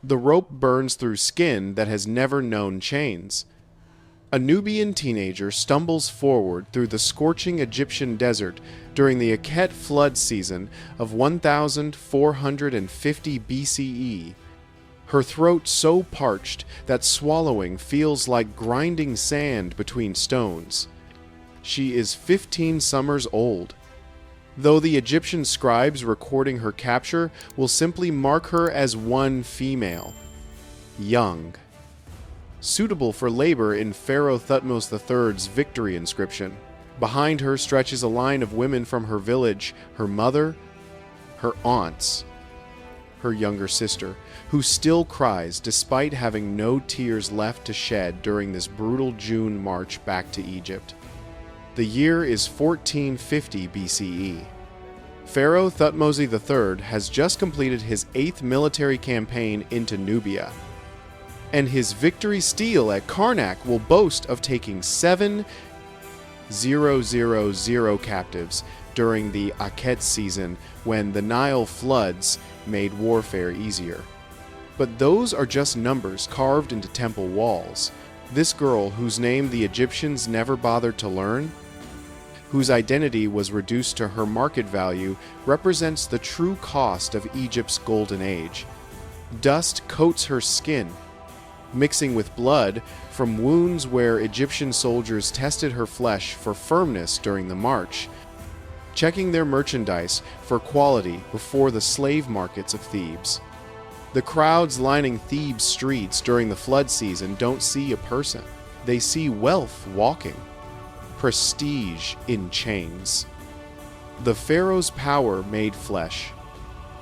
The rope burns through skin that has never known chains. A Nubian teenager stumbles forward through the scorching Egyptian desert during the Akhet flood season of 1450 BCE, her throat so parched that swallowing feels like grinding sand between stones. She is 15 summers old, though the Egyptian scribes recording her capture will simply mark her as one female, young, suitable for labor in Pharaoh Thutmose III's victory inscription. Behind her stretches a line of women from her village, her mother, her aunts, her younger sister, who still cries despite having no tears left to shed during this brutal June march back to Egypt. The year is 1450 BCE. Pharaoh Thutmose III has just completed his 8th military campaign into Nubia, and his victory stele at Karnak will boast of taking 7,000 captives during the Akhet season when the Nile floods made warfare easier. But those are just numbers carved into temple walls. This girl, whose name the Egyptians never bothered to learn, whose identity was reduced to her market value, represents the true cost of Egypt's golden age. Dust coats her skin, mixing with blood from wounds where Egyptian soldiers tested her flesh for firmness during the march, checking their merchandise for quality before the slave markets of Thebes. The crowds lining Thebes' streets during the flood season don't see a person. They see wealth walking, prestige in chains. The pharaoh's power made flesh.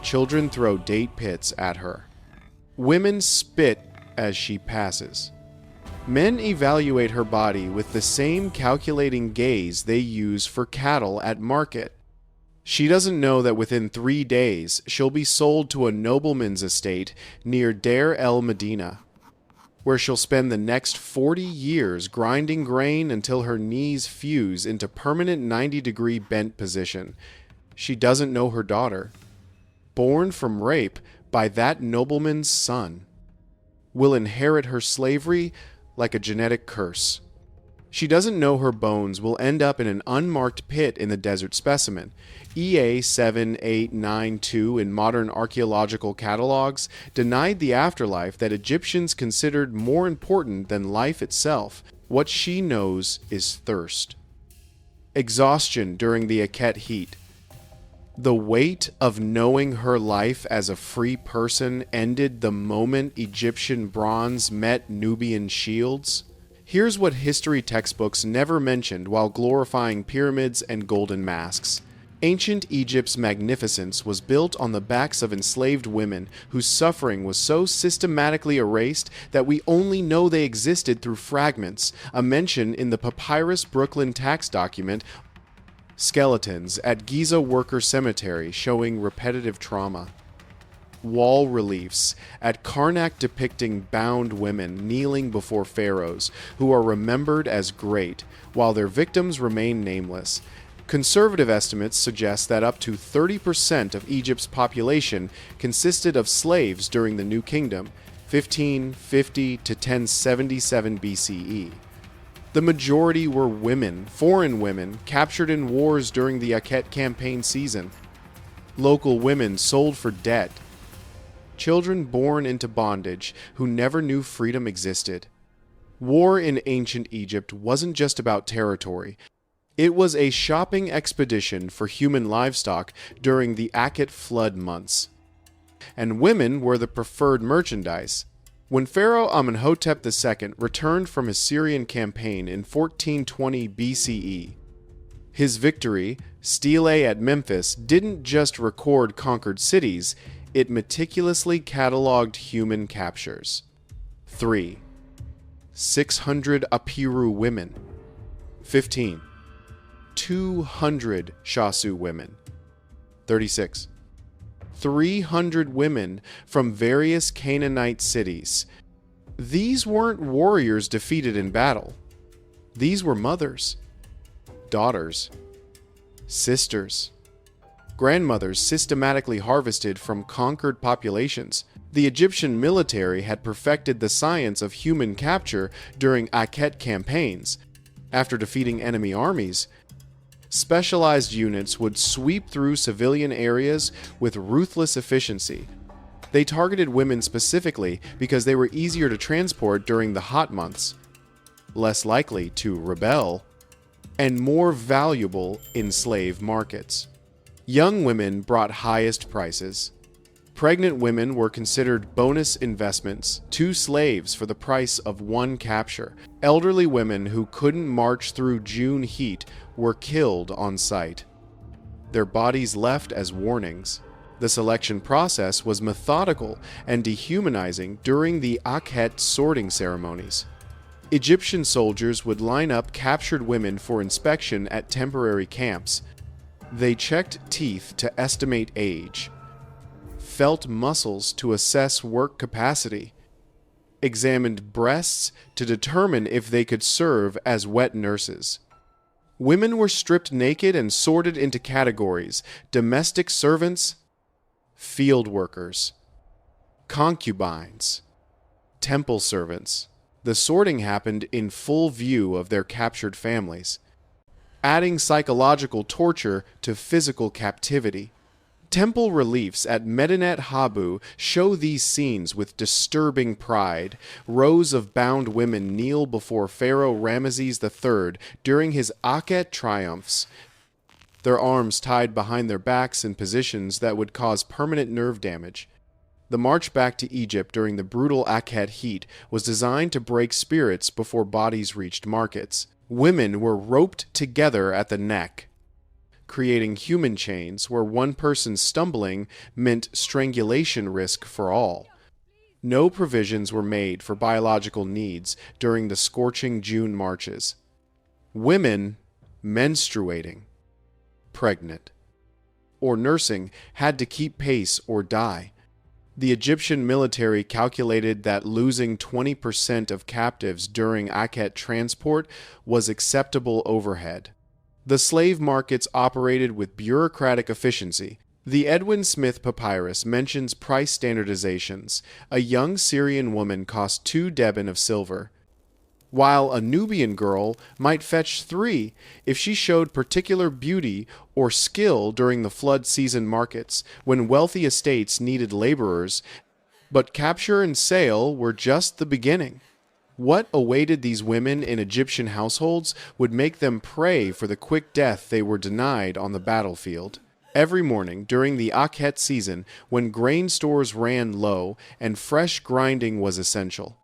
Children throw date pits at her. Women spit as she passes. Men evaluate her body with the same calculating gaze they use for cattle at market. She doesn't know that within 3 days she'll be sold to a nobleman's estate near Deir el-Medina, where she'll spend the next 40 years grinding grain until her knees fuse into permanent 90-degree bent position. She doesn't know her daughter, born from rape by that nobleman's son, will inherit her slavery like a genetic curse. She doesn't know her bones will end up in an unmarked pit in the desert specimen. EA 7892 in modern archaeological catalogs denied the afterlife that Egyptians considered more important than life itself. What she knows is thirst. Exhaustion during the Akhet heat. The weight of knowing her life as a free person ended the moment Egyptian bronze met Nubian shields. Here's what history textbooks never mentioned while glorifying pyramids and golden masks. Ancient Egypt's magnificence was built on the backs of enslaved women whose suffering was so systematically erased that we only know they existed through fragments, a mention in the Papyrus Brooklyn tax document, skeletons at Giza Worker Cemetery showing repetitive trauma. Wall reliefs at Karnak depicting bound women kneeling before pharaohs who are remembered as great, while their victims remain nameless. Conservative estimates suggest that up to 30% of Egypt's population consisted of slaves during the New Kingdom, 1550 to 1077 BCE. The majority were women, foreign women, captured in wars during the Akhet campaign season. Local women sold for debt. Children born into bondage who never knew freedom existed. War in ancient Egypt wasn't just about territory. It was a shopping expedition for human livestock during the Akhet flood months. And women were the preferred merchandise. When Pharaoh Amenhotep II returned from his Syrian campaign in 1420 BCE, his victory, Stele at Memphis, didn't just record conquered cities, it meticulously cataloged human captures. 3. 600 Apiru women. 15. 200 Shasu women. 36. 300 women from various Canaanite cities. These weren't warriors defeated in battle. These were mothers, daughters, sisters, grandmothers systematically harvested from conquered populations. The Egyptian military had perfected the science of human capture during Akhet campaigns. After defeating enemy armies, specialized units would sweep through civilian areas with ruthless efficiency. They targeted women specifically because they were easier to transport during the hot months, less likely to rebel, and more valuable in slave markets. Young women brought highest prices. Pregnant women were considered bonus investments, 2 slaves for the price of 1 capture. Elderly women who couldn't march through June heat were killed on sight. Their bodies left as warnings. The selection process was methodical and dehumanizing during the Akhet sorting ceremonies. Egyptian soldiers would line up captured women for inspection at temporary camps. They checked teeth to estimate age, felt muscles to assess work capacity, examined breasts to determine if they could serve as wet nurses. Women were stripped naked and sorted into categories: domestic servants, field workers, concubines, temple servants. The sorting happened in full view of their captured families, adding psychological torture to physical captivity. Temple reliefs at Medinet Habu show these scenes with disturbing pride. Rows of bound women kneel before Pharaoh Ramesses III during his Akhet triumphs, their arms tied behind their backs in positions that would cause permanent nerve damage. The march back to Egypt during the brutal Akhet heat was designed to break spirits before bodies reached markets. Women were roped together at the neck, creating human chains where one person stumbling meant strangulation risk for all. No provisions were made for biological needs during the scorching June marches. Women menstruating, pregnant, or nursing had to keep pace or die. The Egyptian military calculated that losing 20% of captives during Akhet transport was acceptable overhead. The slave markets operated with bureaucratic efficiency. The Edwin Smith Papyrus mentions price standardizations. A young Syrian woman cost 2 deben of silver, while a Nubian girl might fetch 3 if she showed particular beauty or skill during the flood season markets, when wealthy estates needed laborers. But capture and sale were just the beginning. What awaited these women in Egyptian households would make them pray for the quick death they were denied on the battlefield. Every morning during the Akhet season, when grain stores ran low and fresh grinding was essential,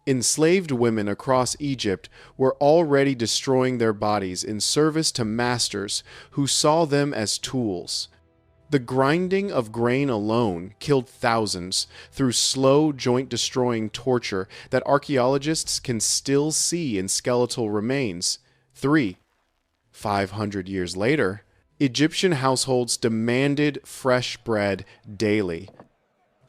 enslaved women across Egypt were already destroying their bodies in service to masters who saw them as tools. The grinding of grain alone killed thousands through slow, joint-destroying torture that archaeologists can still see in skeletal remains. 500 years later, Egyptian households demanded fresh bread daily,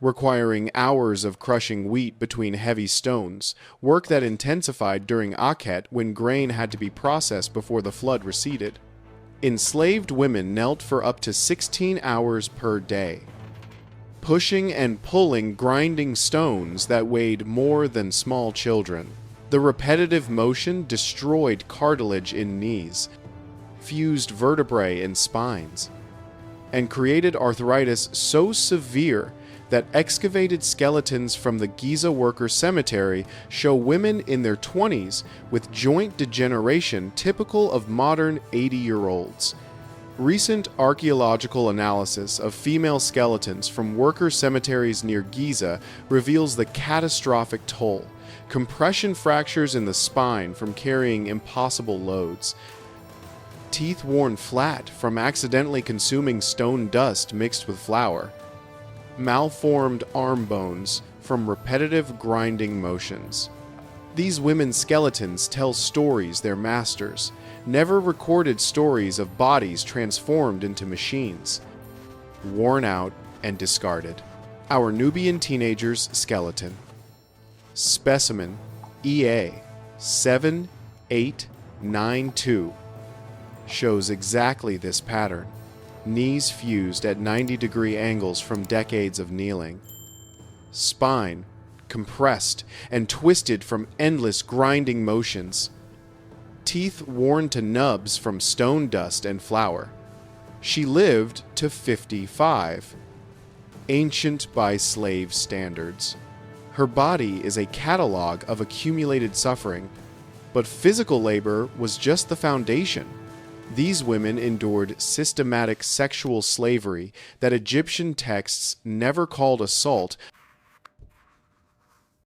requiring hours of crushing wheat between heavy stones, work that intensified during Akhet when grain had to be processed before the flood receded. Enslaved women knelt for up to 16 hours per day, pushing and pulling grinding stones that weighed more than small children. The repetitive motion destroyed cartilage in knees, fused vertebrae in spines, and created arthritis so severe that excavated skeletons from the Giza worker cemetery show women in their 20s with joint degeneration typical of modern 80-year-olds. Recent archaeological analysis of female skeletons from worker cemeteries near Giza reveals the catastrophic toll: compression fractures in the spine from carrying impossible loads, teeth worn flat from accidentally consuming stone dust mixed with flour, malformed arm bones from repetitive grinding motions. These women's skeletons tell stories their masters never recorded: stories of bodies transformed into machines, worn out and discarded. Our Nubian teenager's skeleton. Specimen EA 7892 shows exactly this pattern. Knees fused at 90-degree angles from decades of kneeling. spine compressed and twisted from endless grinding motions, teeth worn to nubs from stone dust and flour. She lived to 55, ancient by slave standards. Her body is a catalog of accumulated suffering, but physical labor was just the foundation. These women endured systematic sexual slavery that Egyptian texts never called assault